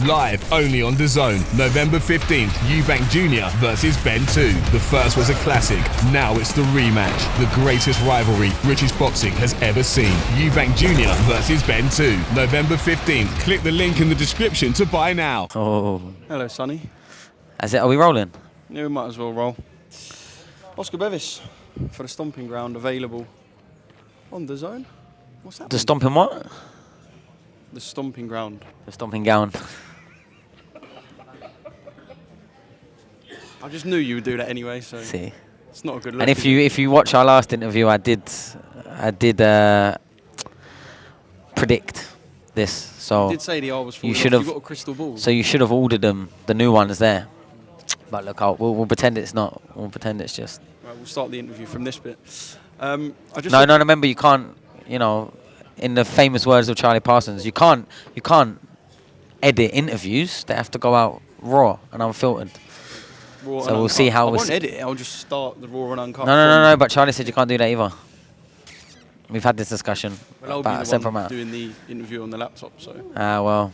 Live only on DAZN, November 15th, Eubank Jr versus BLASTS 2. The first was a classic, now it's the rematch. The greatest rivalry British boxing has ever seen. Eubank Jr versus BLASTS 2, November 15th. Click the link in the description to buy now. Oh. Hello, Sonny. Are we rolling? Yeah, we might as well roll. Oscar Bevis for the Stomping Ground, available on DAZN. What's that? The Stomping what? The Stomping Ground. The Stomping Ground. I just knew you would do that anyway, so See. It's not a good look. And if you watch our last interview, I did predict this. So you did say the R was falling you should off. have. You got a crystal ball. So you should have ordered them, the new ones there. But look, we'll pretend it's not. We'll pretend it's just. Right, we'll start the interview from this bit. No, remember, you can't. You know, in the famous words of Charlie Parsons, you can't edit interviews. They have to go out raw and unfiltered. Raw so we'll see how. I won't edit it. I'll just start the raw and uncut. No. But Charlie said you can't do that either. We've had this discussion well, about a separate matter. Doing the interview on the laptop, so. Well,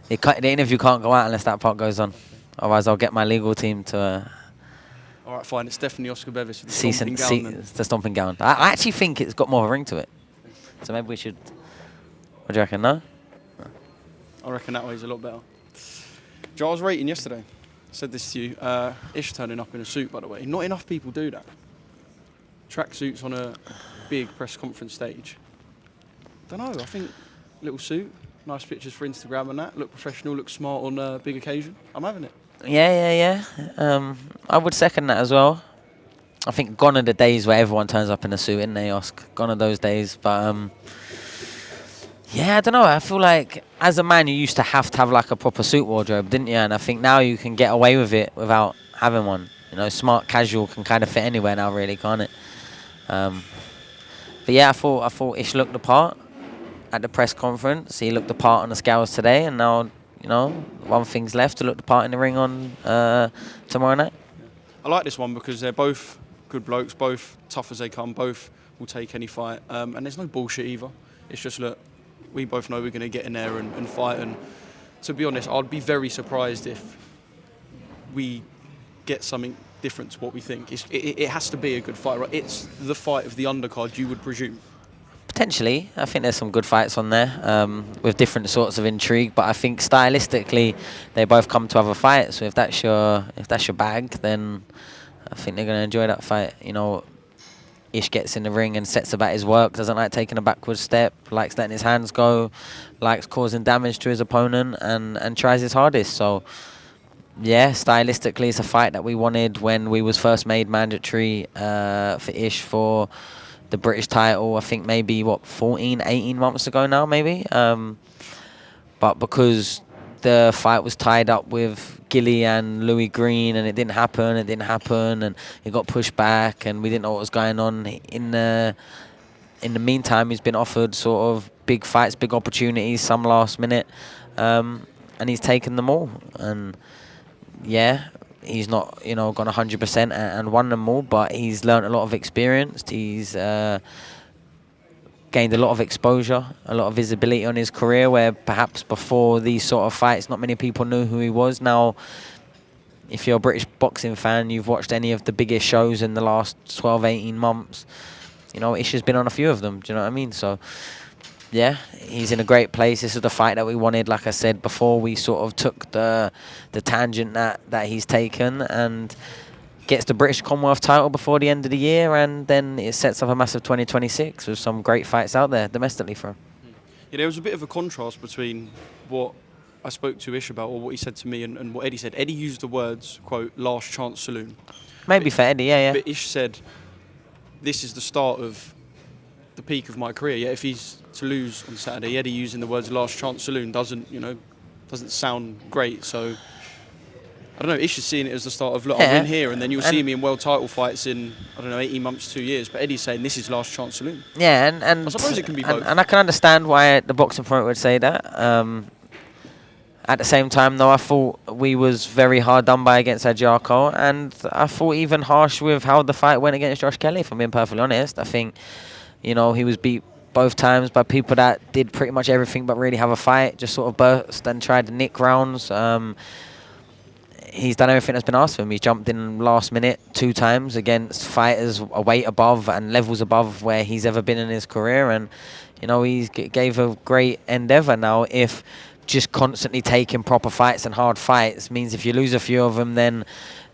the interview can't go out unless that part goes on. Otherwise, I'll get my legal team to. All right, fine. It's definitely Oscar Bevis. The Stomping Ground. I actually think it's got more of a ring to it. So maybe we should. What do you reckon? No. I reckon that way's a lot better. Joe, I was rating yesterday. I said this to you. Ish turning up in a suit, by the way. Not enough people do that. Tracksuits on a big press conference stage. Don't know. I think little suit, nice pictures for Instagram and that. Look professional, look smart on a big occasion. I'm having it. Yeah. I would second that as well. I think gone are the days where everyone turns up in a suit, isn't they, Oscar? Gone are those days. But yeah, I don't know. I feel like as a man, you used to have like a proper suit wardrobe, didn't you? And I think now you can get away with it without having one. You know, smart casual can kind of fit anywhere now, really, can't it? But yeah, I thought Ish looked the part at the press conference. He looked the part on the scales today, and now, you know, one thing's left to look the part in the ring on tomorrow night. I like this one because they're both good blokes, both tough as they come, both will take any fight, and there's no bullshit either. It's just, look, we both know we're going to get in there and fight, and to be honest, I'd be very surprised if we get something different to what we think. It has to be a good fight, right? It's the fight of the undercard, you would presume. Potentially. I think there's some good fights on there with different sorts of intrigue, but I think stylistically they both come to have a fight. So if that's your bag, then I think they're going to enjoy that fight. You know, Ish gets in the ring and sets about his work, doesn't like taking a backward step, likes letting his hands go, likes causing damage to his opponent, and tries his hardest. So yeah, stylistically it's a fight that we wanted when we was first made mandatory for Ish for the British title. I think maybe 14, 18 months ago now, maybe. But because the fight was tied up with Gilly and Louis Green, and it didn't happen, and it got pushed back, and we didn't know what was going on. In the meantime, he's been offered sort of big fights, big opportunities, some last minute, and he's taken them all. And yeah, he's not, you know, gone 100% and won them all, but he's learned a lot of experience. He's gained a lot of exposure, a lot of visibility on his career, where perhaps before these sort of fights, not many people knew who he was. Now, if you're a British boxing fan, you've watched any of the biggest shows in the last 12, 18 months. You know, Ish has been on a few of them. Do you know what I mean? So, yeah, he's in a great place. This is the fight that we wanted, like I said before. We sort of took the tangent that he's taken, and gets the British Commonwealth title before the end of the year, and then it sets up a massive 2026 with some great fights out there domestically for him. Yeah, there was a bit of a contrast between what I spoke to Ish about, or what he said to me, and what Eddie said. Eddie used the words, quote, last chance saloon. Maybe for Eddie, yeah. But Ish said, this is the start of the peak of my career. Yeah, if he's to lose on Saturday, Eddie using the words last chance saloon doesn't sound great. So I don't know, Ish is seeing it as the start of, look, I'll win here, and then you'll see me in world title fights in, 18 months, 2 years. But Eddie's saying this is last chance saloon. Yeah, and I suppose it can be both. And I can understand why the boxing promoter would say that. At the same time, though, I thought we was very hard done by against Adjarko, and I thought even harsh with how the fight went against Josh Kelly, if I'm being perfectly honest. I think, you know, he was beat both times by people that did pretty much everything but really have a fight, just sort of burst and tried to nick rounds. He's done everything that's been asked of him. He's jumped in last minute 2 times against fighters a weight above and levels above where he's ever been in his career, and you know, he gave a great endeavour. Now, if just constantly taking proper fights and hard fights means if you lose a few of them,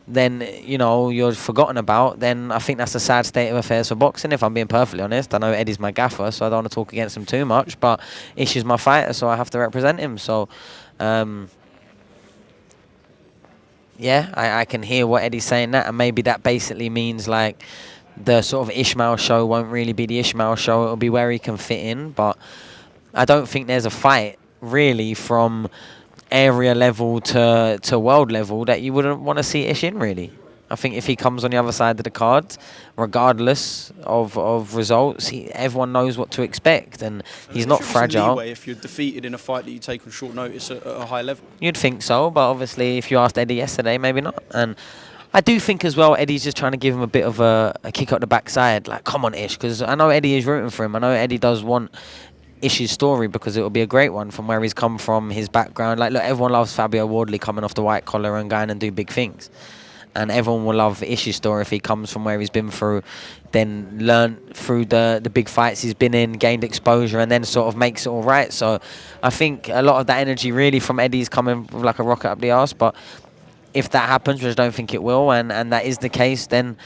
then you know, you're forgotten about, then I think that's a sad state of affairs for boxing, if I'm being perfectly honest. I know Eddie's my gaffer, so I don't want to talk against him too much, but Ishi's my fighter, so I have to represent him. So yeah, I can hear what Eddie's saying that, and maybe that basically means like the sort of Ishmael show won't really be the Ishmael show. It'll be where he can fit in, but I don't think there's a fight really from area level to world level that you wouldn't want to see Ish in, really. I think if he comes on the other side of the card, regardless of results, everyone knows what to expect, and he's not fragile. Some leeway if you're defeated in a fight that you take on short notice at a high level. You'd think so, but obviously if you asked Eddie yesterday, maybe not. And I do think as well Eddie's just trying to give him a bit of a kick up the backside, like, come on Ish, because I know Eddie is rooting for him. I know Eddie does want Ish's story because it will be a great one from where he's come from, his background. Like, look, everyone loves Fabio Wardley coming off the white collar and going and do big things, and everyone will love Ish's story if he comes from where he's been through, then learned through the big fights he's been in, gained exposure, and then sort of makes it all right. So I think a lot of that energy really from Eddie's coming like a rocket up the arse. But if that happens, which I don't think it will, and that is the case, then,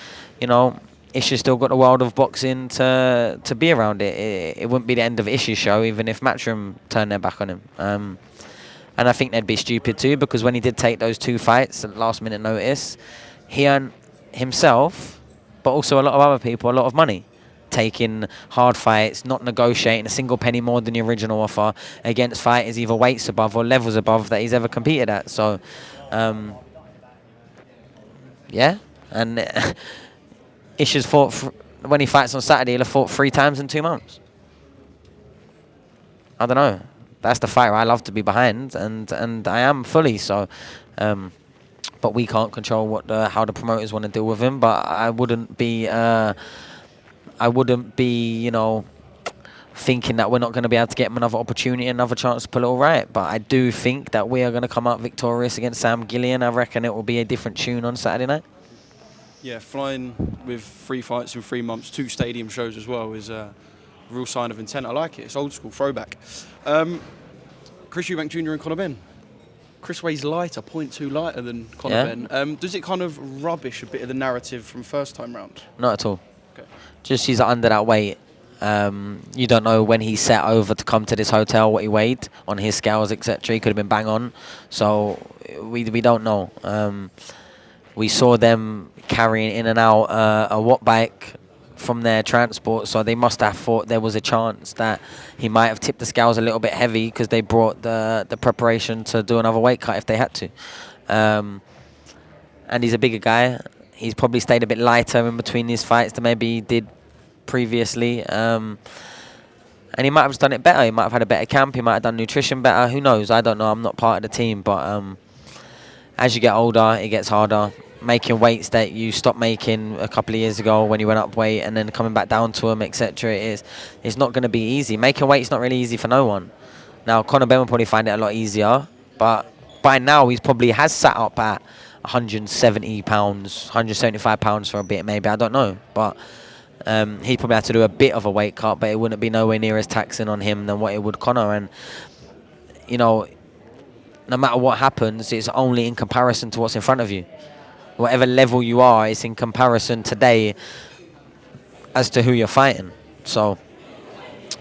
you know, Ishi's still got the world of boxing to be around it. It wouldn't be the end of Ishi's show even if Matchroom turned their back on him. And I think they'd be stupid too, because when he did take those 2 fights at last minute notice, he earned himself, but also a lot of other people, a lot of money, taking hard fights, not negotiating a single penny more than the original offer against fighters either weights above or levels above that he's ever competed at. So, yeah, and Ishi's fought, when he fights on Saturday, he'll have fought 3 times in 2 months. I don't know. That's the fighter I love to be behind, and I am fully so. But we can't control how the promoters want to deal with him. But I wouldn't be, you know, thinking that we're not going to be able to get him another opportunity, another chance to pull it all right. But I do think that we are going to come out victorious against Sam Gillian. I reckon it will be a different tune on Saturday night. Yeah, flying with 3 fights in 3 months, 2 stadium shows as well is a real sign of intent. I like it. It's old school, throwback. Chris Eubank Jr. and Conor Benn. Chris weighs lighter, 0.2 lighter than Conor Benn. Does it kind of rubbish a bit of the narrative from first time round? Not at all. Okay. Just he's under that weight. You don't know when he set over to come to this hotel what he weighed on his scales, etc. He could have been bang on. So we don't know. We saw them carrying in and out a watt bike from their transport, so they must have thought there was a chance that he might have tipped the scales a little bit heavy because they brought the preparation to do another weight cut if they had to. And he's a bigger guy. He's probably stayed a bit lighter in between these fights than maybe he did previously. And he might have just done it better. He might have had a better camp. He might have done nutrition better. Who knows? I don't know. I'm not part of the team. But as you get older, it gets harder. Making weights that you stopped making a couple of years ago when you went up weight and then coming back down to them, etc. It's not going to be easy. Making weight's not really easy for no one. Now, Conor Benn will probably find it a lot easier, but by now he's probably has sat up at 170 pounds, 175 pounds for a bit maybe, I don't know. But he probably had to do a bit of a weight cut, but it wouldn't be nowhere near as taxing on him than what it would Conor. And, you know, no matter what happens, it's only in comparison to what's in front of you. Whatever level you are, it's in comparison today as to who you're fighting. So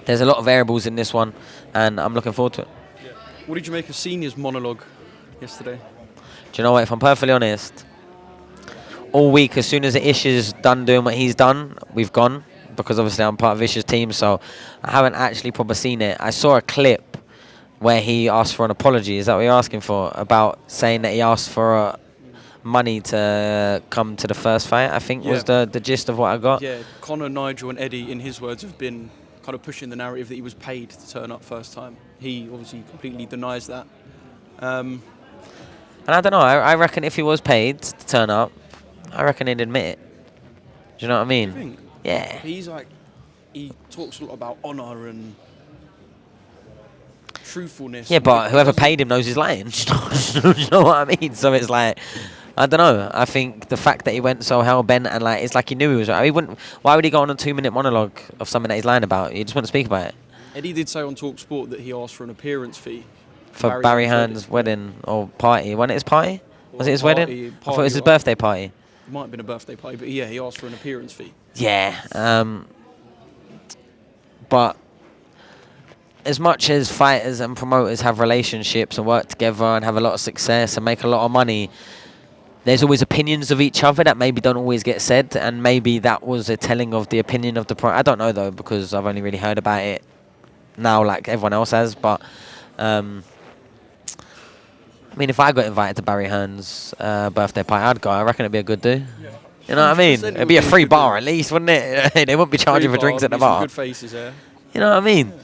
there's a lot of variables in this one, and I'm looking forward to it. Yeah. What did you make of Senior's monologue yesterday? Do you know what? If I'm perfectly honest, all week, as soon as Ish is done doing what he's done, we've gone, because obviously I'm part of Ish's team, so I haven't actually probably seen it. I saw a clip where he asked for an apology. Is that what you're asking for? About saying that he asked for money to come to the first fight, I think was the gist of what I got. Yeah, Conor, Nigel and Eddie, in his words, have been kind of pushing the narrative that he was paid to turn up first time. He obviously completely denies that. And I don't know, I reckon if he was paid to turn up, I reckon he'd admit it. Do you know what I mean? Do you think? Yeah. He's like he talks a lot about honour and truthfulness. Yeah, and but whoever doesn't- paid him knows he's lying. Do you know what I mean? So it's like, I don't know. I think the fact that he went so hell bent and like it's like he knew he was right. He wouldn't. Why would he go on a 2-minute monologue of something that he's lying about? He just wouldn't speak about it. Eddie did say on Talk Sport that he asked for an appearance fee For Barry Hearn's wedding or party. Wasn't it his party? Was it his wedding? I thought it was his birthday party. It might have been a birthday party, but yeah, he asked for an appearance fee. Yeah. But as much as fighters and promoters have relationships and work together and have a lot of success and make a lot of money, there's always opinions of each other that maybe don't always get said, and maybe that was a telling of the opinion of the pro. I don't know though, because I've only really heard about it now like everyone else has, but I mean, if I got invited to Barry Hearn's birthday party, I'd go. I reckon it'd be a good do. Yeah. You know what I mean? It'd be a free bar at least, wouldn't it? They wouldn't be charging for drinks at the bar. Good faces there. You know what I mean? Yeah.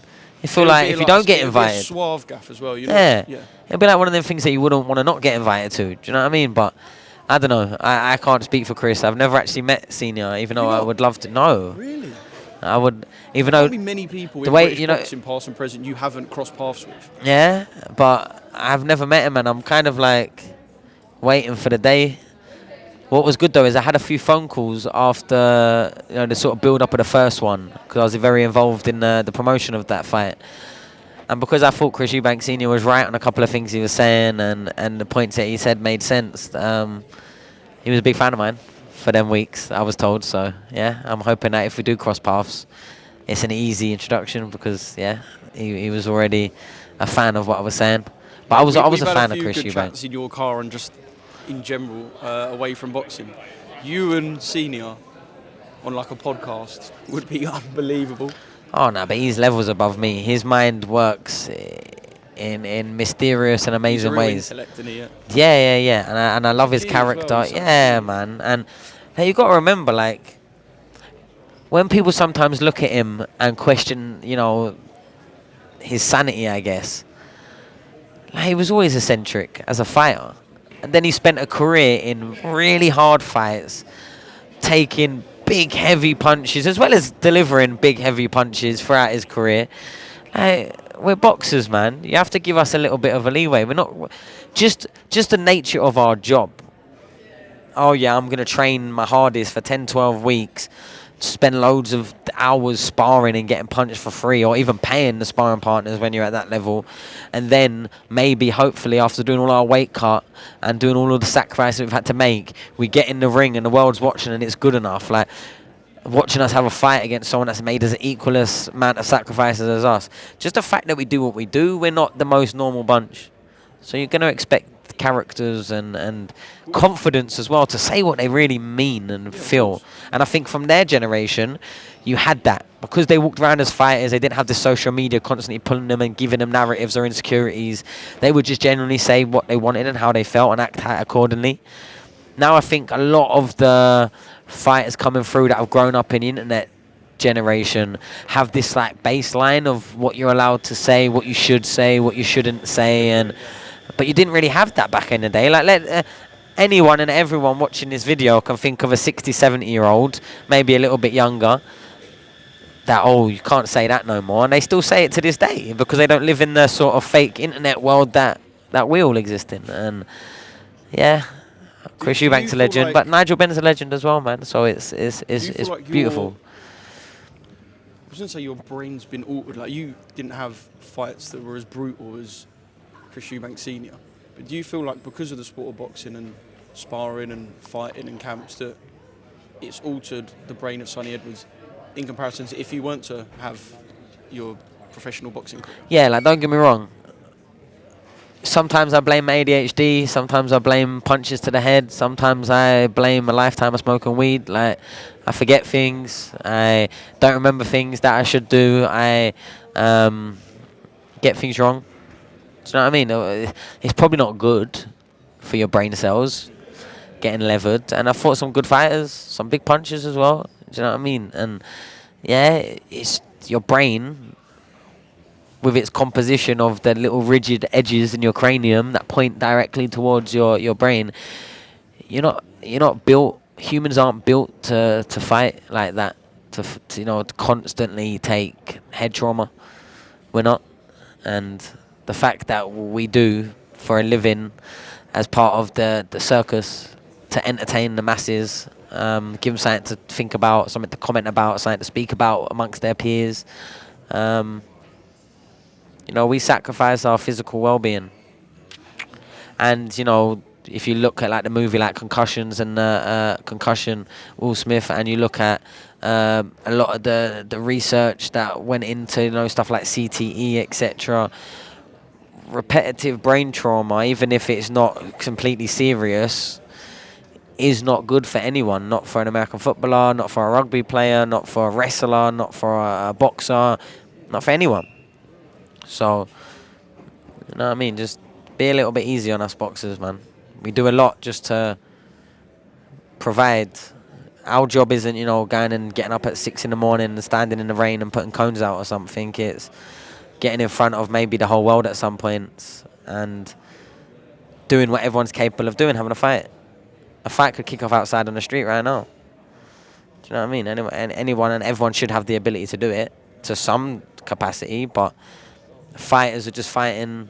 You feel like if you don't get invited, a suave gaff as well. You know? Yeah, it'd be like one of them things that you wouldn't want to not get invited to. Do you know what I mean? But I don't know. I can't speak for Chris. I've never actually met Senior, even though I would love to. No. Really? I would, even though be many people the in way British boxing, past and present, you haven't crossed paths with. Yeah, but I've never met him, and I'm kind of like waiting for the day. What was good though is I had a few phone calls after the sort of build up of the first one, because I was very involved in the promotion of that fight. And because I thought Chris Eubank Sr. was right on a couple of things he was saying, and the points that he said made sense, he was a big fan of mine for them weeks, I was told. So, yeah, I'm hoping that if we do cross paths, it's an easy introduction, because, yeah, he was already a fan of what I was saying. But I was a fan of Chris Eubank. We've had a few good chats in your car and just in general, away from boxing. You and Senior on like a podcast would be unbelievable. Oh no, but he's levels above me. His mind works in mysterious and amazing ways. Intellect, isn't he? Yeah. And I love his character. Well, yeah, man. And hey, you got to remember, like, when people sometimes look at him and question, his sanity, I guess. Like, he was always eccentric as a fighter, and then he spent a career in really hard fights, taking big, heavy punches, as well as delivering big, heavy punches throughout his career. We're boxers, man. You have to give us a little bit of a leeway. We're not just the nature of our job. Oh, yeah, I'm going to train my hardest for 10, 12 weeks, spend loads of hours sparring and getting punched for free, or even paying the sparring partners when you're at that level. And then maybe, hopefully, after doing all our weight cut and doing all of the sacrifices we've had to make, we get in the ring and the world's watching and it's good enough. Like, watching us have a fight against someone that's made as equal amount of sacrifices as us. Just the fact that we do what we do, we're not the most normal bunch. So you're going to expect characters and confidence as well to say what they really mean and feel. And I think from their generation, you had that. Because they walked around as fighters, they didn't have the social media constantly pulling them and giving them narratives or insecurities. They would just genuinely say what they wanted and how they felt and act out accordingly. Now I think a lot of the fighters coming through that have grown up in the internet generation have this like baseline of what you're allowed to say, what you should say, what you shouldn't say, but you didn't really have that back in the day. Like, anyone and everyone watching this video can think of a 60, 70-year-old, maybe a little bit younger, that, you can't say that no more. And they still say it to this day because they don't live in the sort of fake internet world that we all exist in. And, yeah, Chris Eubank's a legend, like, but Nigel Benn's a legend as well, man. So it's like beautiful. I was going to say your brain's been altered. Like, you didn't have fights that were as brutal as Chris Eubank Sr. But do you feel like because of the sport of boxing and sparring and fighting and camps that it's altered the brain of Sonny Edwards in comparison to if you weren't to have your professional boxing career? Yeah, like, don't get me wrong. Sometimes I blame my ADHD, sometimes I blame punches to the head, sometimes I blame a lifetime of smoking weed. Like, I forget things, I don't remember things that I should do, I get things wrong. Do you know what I mean? It's probably not good for your brain cells, getting levered. And I fought some good fighters, some big punches as well. Do you know what I mean? And, yeah, it's your brain, with its composition of the little rigid edges in your cranium that point directly towards your brain. You're not built. Humans aren't built to fight like that. to constantly take head trauma. We're not. And the fact that we do for a living as part of the circus to entertain the masses, give them something to think about, something to comment about, something to speak about amongst their peers. We sacrifice our physical well-being. And, if you look at like the movie like Concussions and Concussion, Will Smith, and you look at a lot of the research that went into stuff like CTE, etc. Repetitive brain trauma, even if it's not completely serious, is not good for anyone. Not for an American footballer, not for a rugby player, not for a wrestler, not for a boxer, not for anyone. So, you know what I mean? Just be a little bit easy on us boxers, man. We do a lot just to provide. Our job isn't, going and getting up at 6 in the morning and standing in the rain and putting cones out or something. It's getting in front of maybe the whole world at some point and doing what everyone's capable of doing, having a fight. A fight could kick off outside on the street right now. Do you know what I mean? Anyone and everyone should have the ability to do it to some capacity, but fighters are just fighting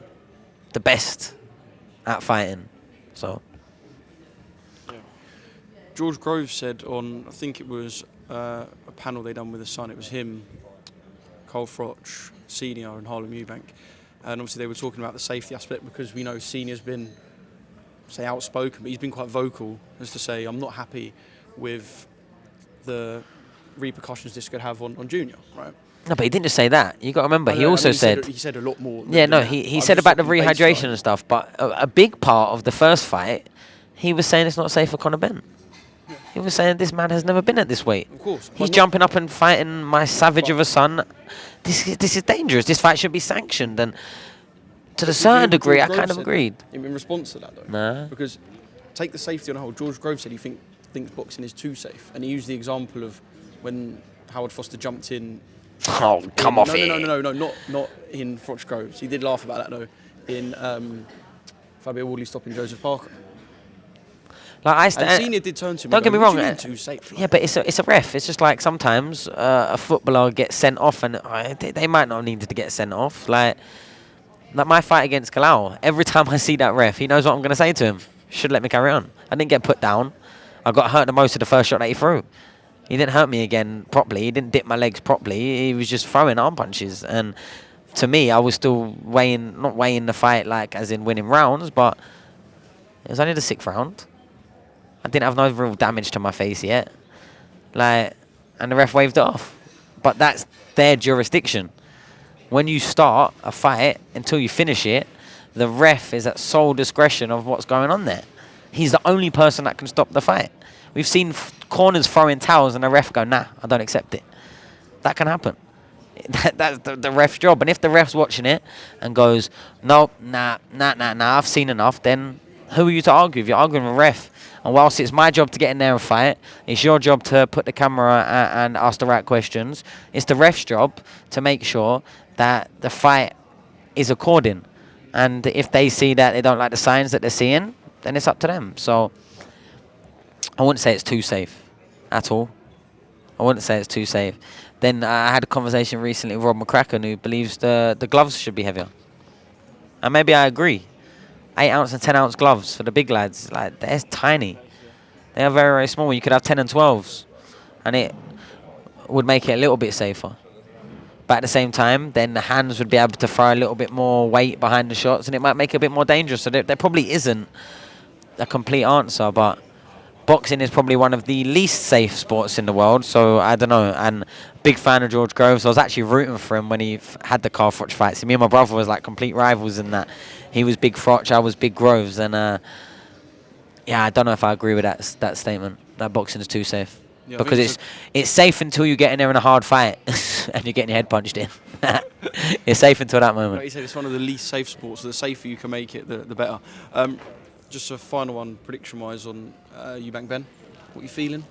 the best at fighting. So, yeah. George Groves said on, I think it was a panel they done with his son. It was him, Cole Froch, Senior, and Harlem Eubank, and obviously they were talking about the safety aspect because we know Senior's been, say, outspoken, but he's been quite vocal as to say, I'm not happy with the repercussions this could have on Junior, right? No, but he didn't just say that. You got to remember, he also said... He said a lot more. Yeah, no, he said about the rehydration and stuff, but a big part of the first fight, he was saying it's not safe for Conor Benn. Yeah. He was saying this man has never been at this weight. Of course. He's jumping up and fighting my savage of a son. This is dangerous. This fight should be sanctioned. And to a certain degree, I kind of agreed. In response to that, though. Nah. Because take the safety on a whole. George Groves said he thinks boxing is too safe. And he used the example of when Howard Foster jumped in. Oh, come off it. No, not in Froch Groves. He did laugh about that, though, in Fabio Wardley stopping Joseph Parker. Like and Senior did turn to him. Don't get me wrong. Too safe. Yeah, but it's a ref. It's just like sometimes a footballer gets sent off, and they might not need to get sent off. Like my fight against Kalau. Every time I see that ref, he knows what I'm going to say to him. Should let me carry on. I didn't get put down. I got hurt the most of the first shot that he threw. He didn't hurt me again properly. He didn't dip my legs properly. He was just throwing arm punches. And to me, I was still not weighing the fight like as in winning rounds, but it was only the 6th round. I didn't have no real damage to my face yet. And the ref waved it off. But that's their jurisdiction. When you start a fight until you finish it, the ref is at sole discretion of what's going on there. He's the only person that can stop the fight. We've seen corners throwing towels and the ref go, nah, I don't accept it. That can happen. That's the ref's job. And if the ref's watching it and goes, nope, nah, I've seen enough, then who are you to argue with? You're arguing with a ref. And whilst it's my job to get in there and fight, it's your job to put the camera and ask the right questions. It's the ref's job to make sure that the fight is according. And if they see that they don't like the signs that they're seeing, then it's up to them. So I wouldn't say it's too safe at all. I wouldn't say it's too safe. Then I had a conversation recently with Rob McCracken, who believes the gloves should be heavier. And maybe I agree. 8-ounce and 10-ounce gloves for the big lads, they're tiny. They are very, very small. You could have 10 and 12s, and it would make it a little bit safer. But at the same time, then the hands would be able to throw a little bit more weight behind the shots, and it might make it a bit more dangerous. So there probably isn't a complete answer, but boxing is probably one of the least safe sports in the world, so I don't know. And big fan of George Groves. I was actually rooting for him when he had the Carl Froch fights. So me and my brother was like complete rivals in that. He was big Froch, I was big Groves, and yeah, I don't know if I agree with that statement. That boxing is too safe. Yeah, because it's safe until you get in there in a hard fight and you're getting your head punched in. It's safe until that moment. Like you said, it's one of the least safe sports. So the safer you can make it, the better. Just a final one, prediction-wise, on Eubank-Benn. What are you feeling?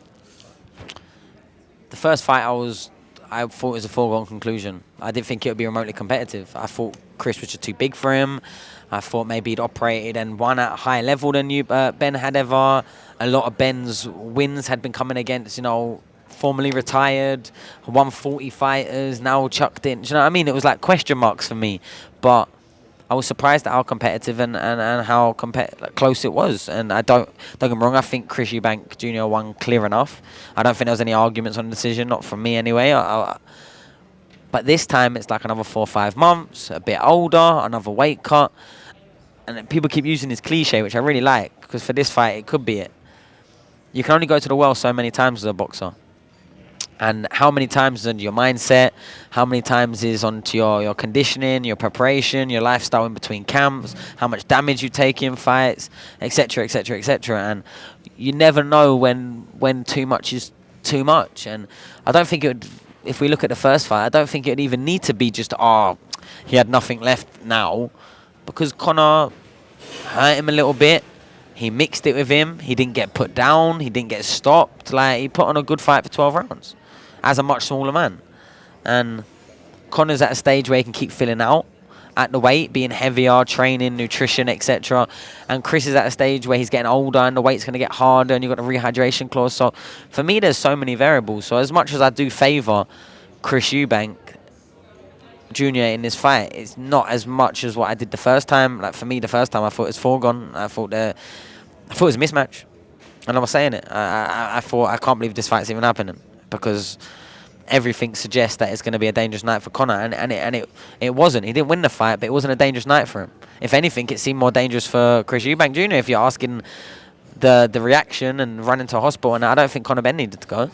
The first fight, I thought it was a foregone conclusion. I didn't think it would be remotely competitive. I thought Chris was just too big for him. I thought maybe he'd operated and won at a higher level than Benn had ever. A lot of Benn's wins had been coming against, formerly retired, 140 fighters, now chucked in. Do you know what I mean? It was like question marks for me. But I was surprised at how competitive and how close it was. And don't get me wrong, I think Chris Eubank Jr. won clear enough. I don't think there was any arguments on the decision, not from me anyway. But this time it's like another 4 or 5 months, a bit older, another weight cut. And then people keep using this cliche, which I really like, because for this fight it could be it. You can only go to the well so many times as a boxer. And how many times is onto your mindset, how many times is onto your conditioning, your preparation, your lifestyle in between camps, how much damage you take in fights, etc., etc., etc. And you never know when too much is too much. And I don't think it would, if we look at the first fight, I don't think it would even need to be just, he had nothing left now. Because Conor hurt him a little bit. He mixed it with him. He didn't get put down. He didn't get stopped. Like, he put on a good fight for 12 rounds as a much smaller man. And Conor's at a stage where he can keep filling out at the weight, being heavier, training, nutrition, etc. And Chris is at a stage where he's getting older and the weight's going to get harder and you've got the rehydration clause. So for me, there's so many variables. So as much as I do favour Chris Eubank Jr. in this fight, it's not as much as what I did the first time. Like, for me, the first time I thought it was foregone. I thought it was a mismatch. And I was saying it. I thought, I can't believe this fight's even happening, because everything suggests that it's going to be a dangerous night for Conor, and it wasn't. He didn't win the fight, but it wasn't a dangerous night for him. If anything, it seemed more dangerous for Chris Eubank Jr. if you're asking the reaction and running to a hospital, and I don't think Conor Ben needed to go.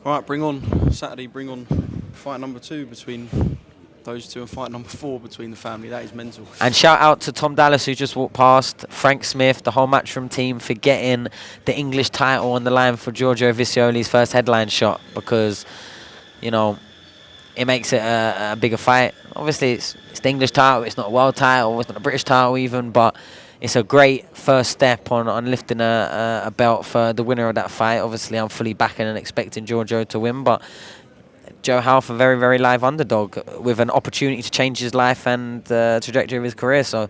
All right, bring on Saturday, bring on fight number 2 between those two and fight number 4 between the family. That is mental. And shout out to Tom Dallas, who just walked past, Frank Smith, the whole Matchroom team, for getting the English title on the line for Giorgio Visioli's first headline shot, because, you know, it makes it a bigger fight. Obviously, it's the English title. It's not a world title. It's not a British title even, but it's a great first step on lifting a belt for the winner of that fight. Obviously, I'm fully backing and expecting Giorgio to win, but Joe Half, a very, very live underdog with an opportunity to change his life and the trajectory of his career. So,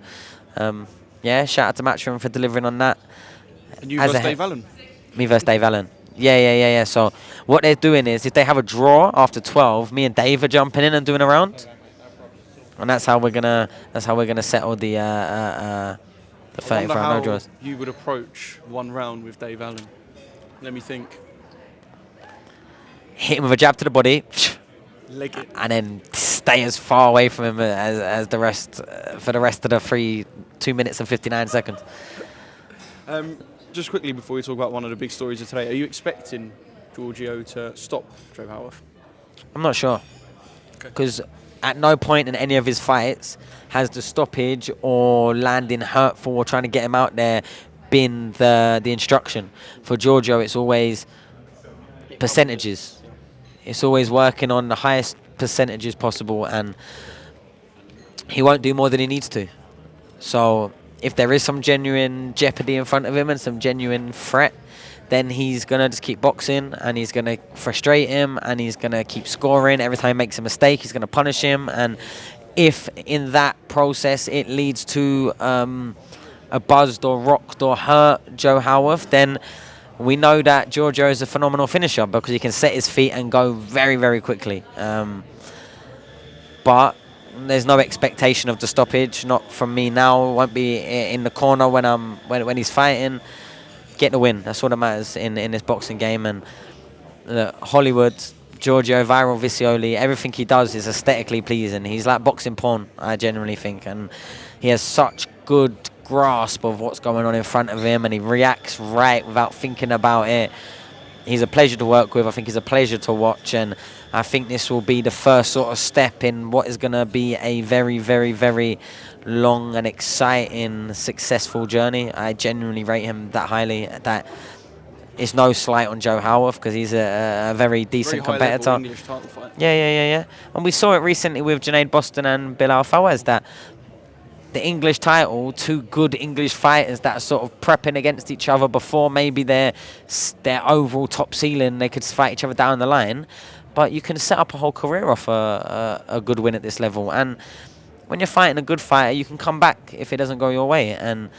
yeah, shout out to Matchroom for delivering on that. And you versus Dave Allen. Me versus Dave Allen. Yeah. So what they're doing is, if they have a draw after 12, me and Dave are jumping in and doing a round, and that's how we're gonna settle the 35 no draws. You would approach one round with Dave Allen. Let me think. Hit him with a jab to the body, Leg it, and then stay as far away from him as the rest for the rest of the 2 minutes and 59 seconds. Just quickly before we talk about one of the big stories of today, are you expecting Giorgio to stop Joe Howarth? I'm not sure, because at no point in any of his fights has the stoppage or landing hurtful or trying to get him out there been the instruction. For Giorgio, it's always percentages. It's always working on the highest percentages possible, and he won't do more than he needs to. So if there is some genuine jeopardy in front of him and some genuine threat, then he's going to just keep boxing, and he's going to frustrate him, and he's going to keep scoring. Every time he makes a mistake, he's going to punish him. And if in that process it leads to a buzzed or rocked or hurt Joe Howarth, then we know that Giorgio is a phenomenal finisher, because he can set his feet and go very, very quickly. But there's no expectation of the stoppage, not from me now. It won't be in the corner when he's fighting. Get the win. That's all that matters in this boxing game. And Hollywood, Giorgio, viral Visioli, everything he does is aesthetically pleasing. He's like boxing porn, I genuinely think. And he has such good grasp of what's going on in front of him, and he reacts right without thinking about it. He's a pleasure to work with. I think he's a pleasure to watch, and I think this will be the first sort of step in what is going to be a very, very, very long and exciting, successful journey. I genuinely rate him that highly. That is no slight on Joe Howarth, because he's a very decent competitor. English title fight. Yeah. And we saw it recently with Junaid Boston and Bilal Fawaz, that the English title, 2 good English fighters that are sort of prepping against each other before maybe their overall top ceiling, they could fight each other down the line. But you can set up a whole career off a good win at this level. And when you're fighting a good fighter, you can come back if it doesn't go your way. And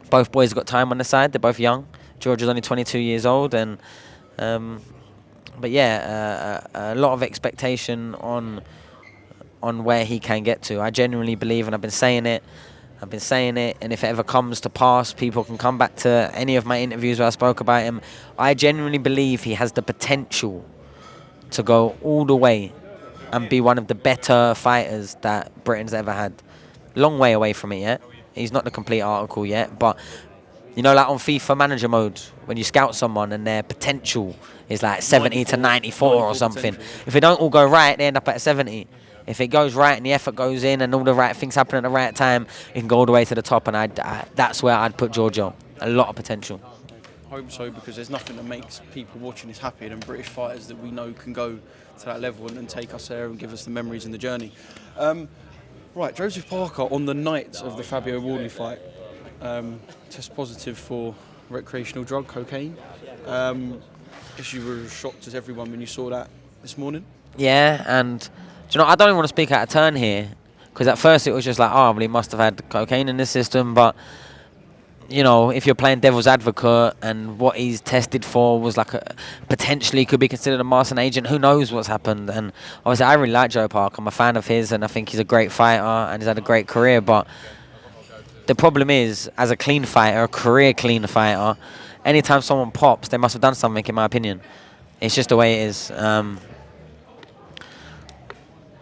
both boys got time on the side. They're both young. George is only 22 years old, and but yeah, a lot of expectation on where he can get to. I genuinely believe, and I've been saying it, and if it ever comes to pass, people can come back to any of my interviews where I spoke about him. I genuinely believe he has the potential to go all the way and be one of the better fighters that Britain's ever had. Long way away from it yet. He's not the complete article yet, but you know, like on FIFA manager mode, when you scout someone and their potential is like 70 to 94 or something. Potential. If it don't all go right, they end up at 70. If it goes right and the effort goes in and all the right things happen at the right time, it can go all the way to the top, and that's where I'd put Giorgio. A lot of potential. I hope so, because there's nothing that makes people watching this happier than British fighters that we know can go to that level and take us there and give us the memories and the journey. Right, Joseph Parker, on the night of the Fabio Wardley fight, test positive for recreational drug, cocaine. Guess you were as shocked as everyone when you saw that this morning. Yeah, and do you know, I don't even want to speak out of turn here, because at first it was just like, oh, well, he must have had cocaine in his system, but you know, if you're playing devil's advocate and what he's tested for was like potentially could be considered a Marson agent, who knows what's happened. And obviously I really like Joe Parker. I'm a fan of his, and I think he's a great fighter and he's had a great career. But the problem is, as a clean fighter, a career clean fighter, anytime someone pops, they must have done something, in my opinion. It's just the way it is.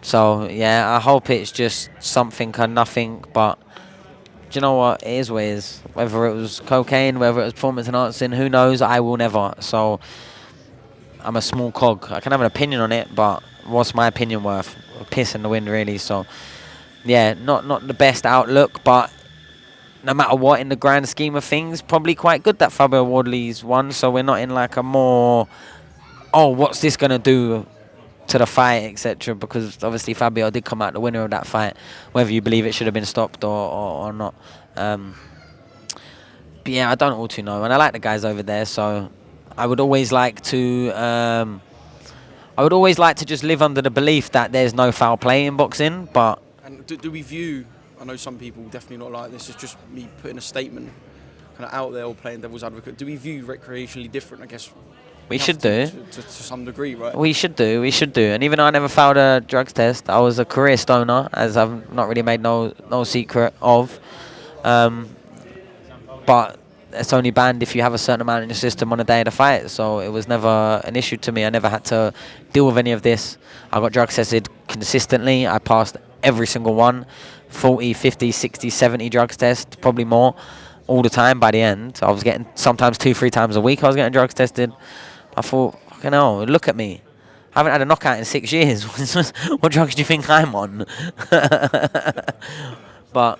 So yeah, I hope it's just something or nothing, but do you know what? It is what it is. Whether it was cocaine, whether it was performance enhancing, who knows? I will never. So I'm a small cog. I can have an opinion on it, but what's my opinion worth? A piss in the wind, really. So yeah, not the best outlook, but no matter what, in the grand scheme of things, probably quite good that Fabio Wardley's won. So we're not in like a more, oh, what's this gonna do to the fight, etc., because obviously Fabio did come out the winner of that fight, whether you believe it should have been stopped or not. But yeah, I don't all too know, and I like the guys over there, so I would always like to just live under the belief that there's no foul play in boxing. But And do we view, I know some people definitely not like this, it's just me putting a statement kind of out there or playing devil's advocate, do we view recreationally different, I guess? we should do. To some degree, right? We should do. And even though I never failed a drugs test, I was a career stoner, as I've not really made no secret of. But it's only banned if you have a certain amount in your system on the day of the fight. So it was never an issue to me. I never had to deal with any of this. I got drugs tested consistently. I passed every single one. 40, 50, 60, 70 drugs tests, probably more, all the time by the end. I was getting sometimes 2-3 times a week I was getting drugs tested. I thought, fucking hell, look at me. I haven't had a knockout in 6 years. What drugs do you think I'm on? But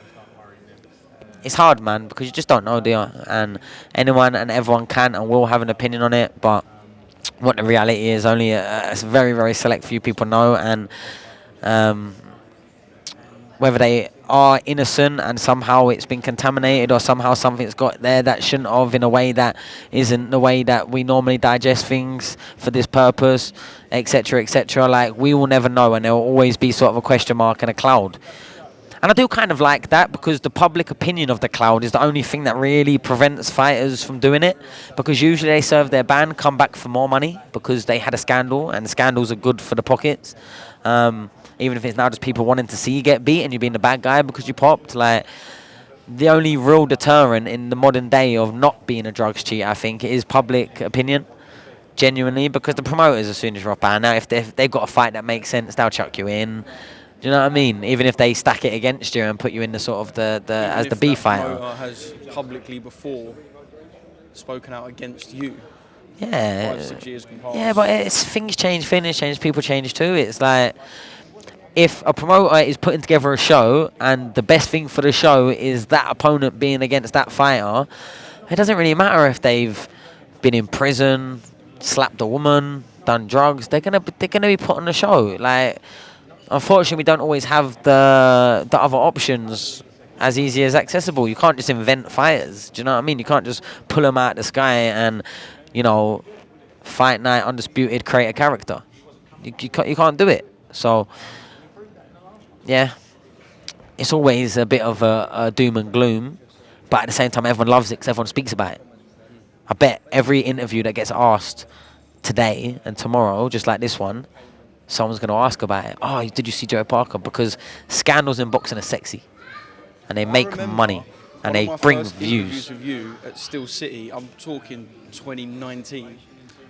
it's hard, man, because you just don't know, do you? And anyone and everyone can and will have an opinion on it. But what the reality is, only a very, very select few people know. And whether they are innocent and somehow it's been contaminated, or somehow something's got there that shouldn't have, in a way that isn't the way that we normally digest things for this purpose, etc., etc. Like, we will never know, and there will always be sort of a question mark and a cloud. And I do kind of like that, because the public opinion of the cloud is the only thing that really prevents fighters from doing it, because usually they serve their ban, come back for more money because they had a scandal, and scandals are good for the pockets. Even if it's now just people wanting to see you get beat and you being the bad guy because you popped. Like, the only real deterrent in the modern day of not being a drugs cheat, I think, is public opinion. Genuinely, because the promoters, as soon as you're up and now, if they've got a fight that makes sense, they'll chuck you in. Do you know what I mean? Even if they stack it against you and put you in the sort of the as the B fighter. Promoter has publicly before spoken out against you. Yeah. 5, 6 years can pass. Yeah, but it's things change, finish change, people change too. It's like, if a promoter is putting together a show and the best thing for the show is that opponent being against that fighter, it doesn't really matter if they've been in prison, slapped a woman, done drugs. They're gonna be put on the show. Like, unfortunately, we don't always have the other options as easy as accessible. You can't just invent fighters. Do you know what I mean? You can't just pull them out of the sky and, you know, fight night, undisputed, create a character. You can't do it. So yeah, it's always a bit of a doom and gloom, but at the same time, everyone loves it because everyone speaks about it. I bet every interview that gets asked today and tomorrow, just like this one, someone's going to ask about it. Oh, did you see Joe Parker? Because scandals in boxing are sexy, and they make money, and they bring views. With you at Steel City, I'm talking 2019. It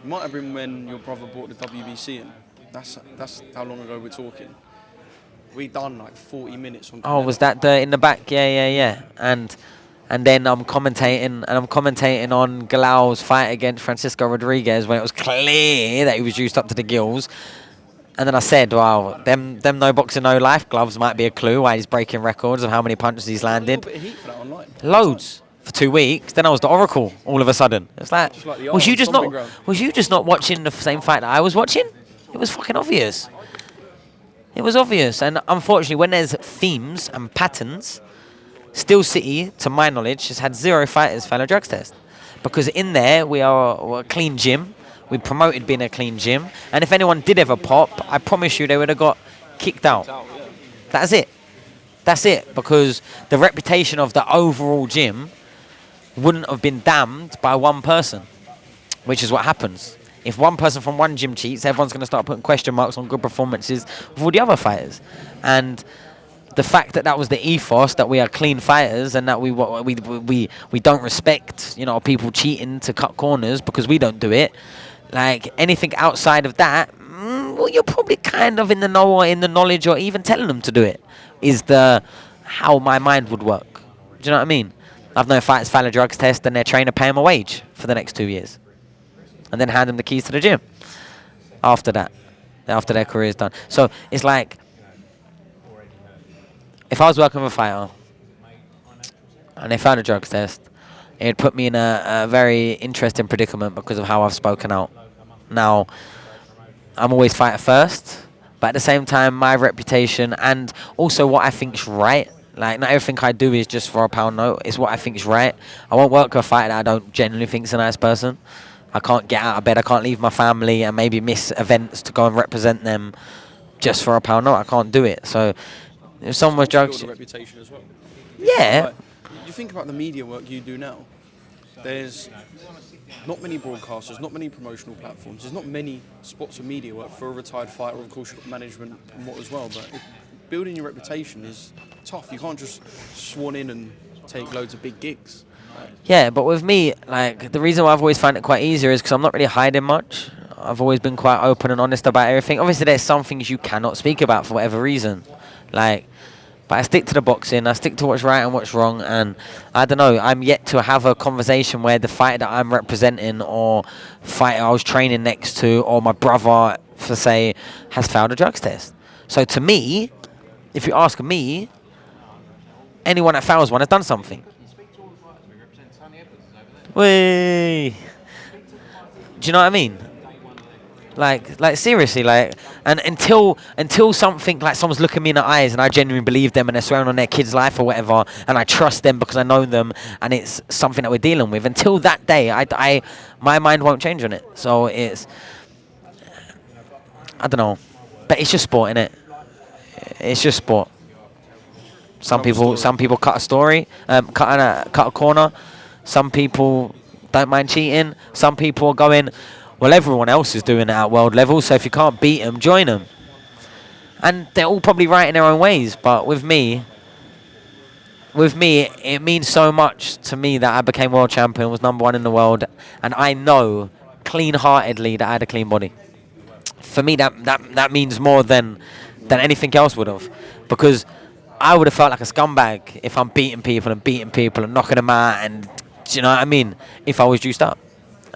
might have been when your brother brought the WBC in. That's how long ago we're talking. We done like 40 minutes on. Oh, was that in the back? Yeah. And then I'm commentating on Galal's fight against Francisco Rodriguez when it was clear that he was juiced up to the gills. And then I said, wow, them no boxing, no life gloves might be a clue why he's breaking records of how many punches he's landed. A little bit of heat for that online. Loads. For 2 weeks. Then I was the Oracle all of a sudden. It's like was you just not watching the same fight that I was watching? It was fucking obvious. It was obvious. And unfortunately, when there's themes and patterns, Steel City, to my knowledge, has had 0 fighters fail a drugs test. Because in there, we're a clean gym. We promoted being a clean gym. And if anyone did ever pop, I promise you they would have got kicked out. That's it. That's it. Because the reputation of the overall gym wouldn't have been damned by one person, which is what happens. If one person from one gym cheats, everyone's going to start putting question marks on good performances of all the other fighters. And the fact that that was the ethos, that we are clean fighters and that we don't respect, people cheating to cut corners because we don't do it. Like anything outside of that, well, you're probably kind of in the know or in the knowledge or even telling them to do it. Is how my mind would work. Do you know what I mean? I've known fighters fail a drugs test and their trainer pay them a wage for the next 2 years, and then hand them the keys to the gym after that, after their career is done. So it's like, if I was working with a fighter and they found a drugs test, it'd put me in a very interesting predicament because of how I've spoken out. Now, I'm always fighter first, but at the same time, my reputation and also what I think's right. Like, not everything I do is just for a pound note. It's what I think is right. I won't work with a fighter that I don't genuinely think is a nice person. I can't get out of bed. I can't leave my family and maybe miss events to go and represent them just for a pound note. I can't do it. So if someone was drugs... Build a reputation as well. Yeah. Like, you think about the media work you do now. There's not many broadcasters, not many promotional platforms. There's not many spots of media work for a retired fighter. Of course, you've got management and what as well. But building your reputation is tough. You can't just swan in and take loads of big gigs. Yeah, but with me, like, the reason why I've always found it quite easier is because I'm not really hiding much. I've always been quite open and honest about everything. Obviously, there's some things you cannot speak about for whatever reason. Like, but I stick to the boxing. I stick to what's right and what's wrong. And I don't know, I'm yet to have a conversation where the fighter that I'm representing or fighter I was training next to or my brother, for say, has failed a drugs test. So to me, if you ask me, anyone that fails one has done something. Whee! Do you know what I mean? Like seriously, like, and until something, like someone's looking me in the eyes and I genuinely believe them and they're swearing on their kid's life or whatever, and I trust them because I know them and it's something that we're dealing with, until that day, my mind won't change on it. So it's, I don't know, but it's just sport, innit? It's just sport. Some people cut a story, cut a corner. Some people don't mind cheating. Some people are going, well, everyone else is doing it at world level, so if you can't beat them, join them. And they're all probably right in their own ways, but with me, it means so much to me that I became world champion, was #1 in the world, and I know clean-heartedly that I had a clean body. For me, that means more than anything else would have, because I would have felt like a scumbag if I'm beating people and knocking them out, and do you know what I mean? If I was juiced up,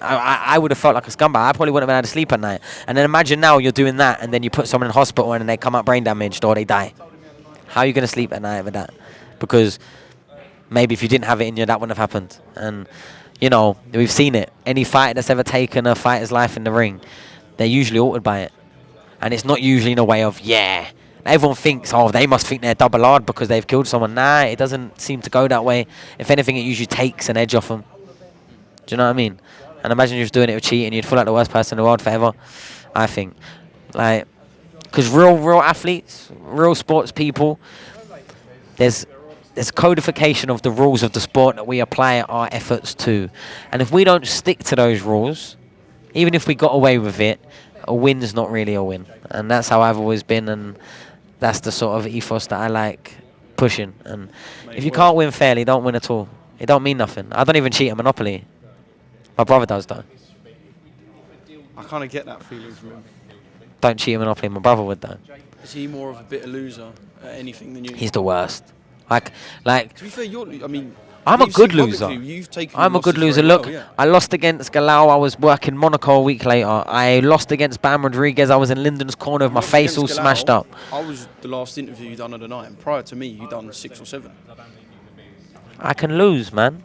I would have felt like a scumbag. I probably wouldn't have been able to sleep at night. And then imagine now you're doing that, and then you put someone in hospital and they come out brain damaged or they die. How are you going to sleep at night with that? Because maybe if you didn't have it in you, that wouldn't have happened. And we've seen it. Any fighter that's ever taken a fighter's life in the ring, they're usually altered by it. And it's not usually in a way of, yeah, everyone thinks, oh, they must think they're double hard because they've killed someone. Nah, it doesn't seem to go that way. If anything, it usually takes an edge off them. Do you know what I mean? And imagine you're just doing it with cheating, you'd feel like the worst person in the world forever, I think. Like, because real athletes, real sports people, there's there's codification of the rules of the sport that we apply our efforts to. And if we don't stick to those rules, even if we got away with it, a win's not really a win. And that's how I've always been, and that's the sort of ethos that I like pushing. And if you can't win fairly, don't win at all. It don't mean nothing. I don't even cheat at Monopoly. My brother does, though. I kind of get that feeling from him. Don't cheat at Monopoly. My brother would, though. Is he more of a bitter loser at anything than you? He's the worst. Like. To be fair, I'm a good loser. You've taken I'm a good loser. well, Look, yeah. I lost against Galao. I was working Monaco a week later. I lost against Bam Rodriguez. I was in Lyndon's corner with my face all smashed up. I was the last interview you done of the night, and prior to me, you done 6 or 7. I can lose, man.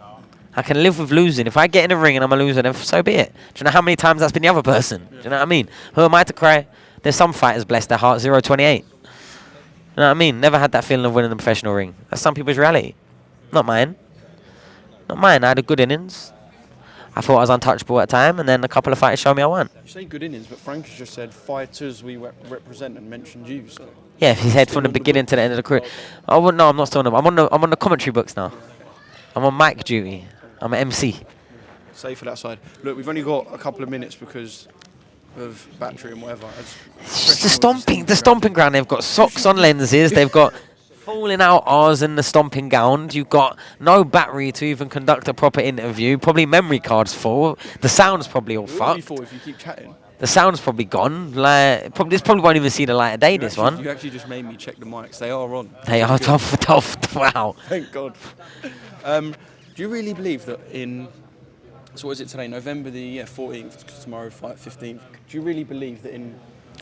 I can live with losing. If I get in a ring and I'm a loser, then so be it. Do you know how many times that's been the other person? Do you know what I mean? Who am I to cry? There's some fighters, bless their heart, 0-28. You know what I mean? Never had that feeling of winning the professional ring. That's some people's reality. Not mine. Not mine. I had a good innings. I thought I was untouchable at a time, and then a couple of fighters showed me I won. You say good innings, but Frank has just said fighters we represent and mentioned you. So. Yeah, he said from the beginning to the end of the career. Oh well, no, I'm not still on them. I'm on the commentary books now. I'm on mic duty. I'm an MC. Safe for that side. Look, we've only got a couple of minutes because of battery and whatever. The stomping ground. They've got socks on lenses. They've got falling out R's in the stomping ground. You've got no battery to even conduct a proper interview. Probably memory cards full. The sound's probably all fucked. If you keep chatting. The sound's probably gone. This probably won't even see the light of day. This one. You actually just made me check the mics. They are on. They are tough. Wow. Thank God. Do you really believe that so what is it today, November the 14th, tomorrow fight 15th, do you really believe that in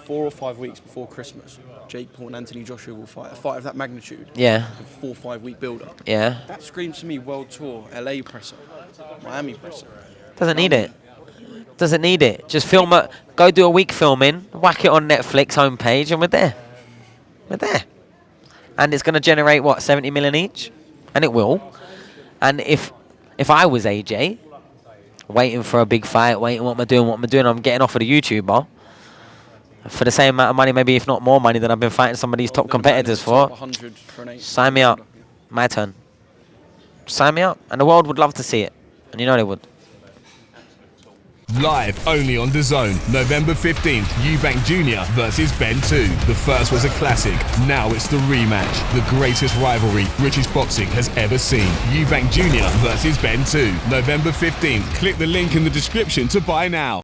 4 or 5 weeks before Christmas, Jake Paul and Anthony Joshua will fight a fight of that magnitude? Yeah. A 4 or 5 week build-up? Yeah. That screams to me World Tour, LA presser, Miami presser. Doesn't need it. Doesn't need it. Just film it. Go do a week filming, whack it on Netflix homepage, and we're there. We're there. And it's going to generate, what, 70 million each? And it will. And if I was AJ, waiting for a big fight, waiting what am I doing, I'm getting offered a YouTuber for the same amount of money, maybe if not more money than I've been fighting some of these top competitors for. 100 for an 8. Sign me up. My turn. Sign me up. And the world would love to see it. And you know they would. Live only on DAZN, November 15th, Eubank Jr versus Ben 2. The first was a classic, now it's the rematch. The greatest rivalry British boxing has ever seen. Eubank Jr versus Ben 2, November 15th. Click the link in the description to buy now.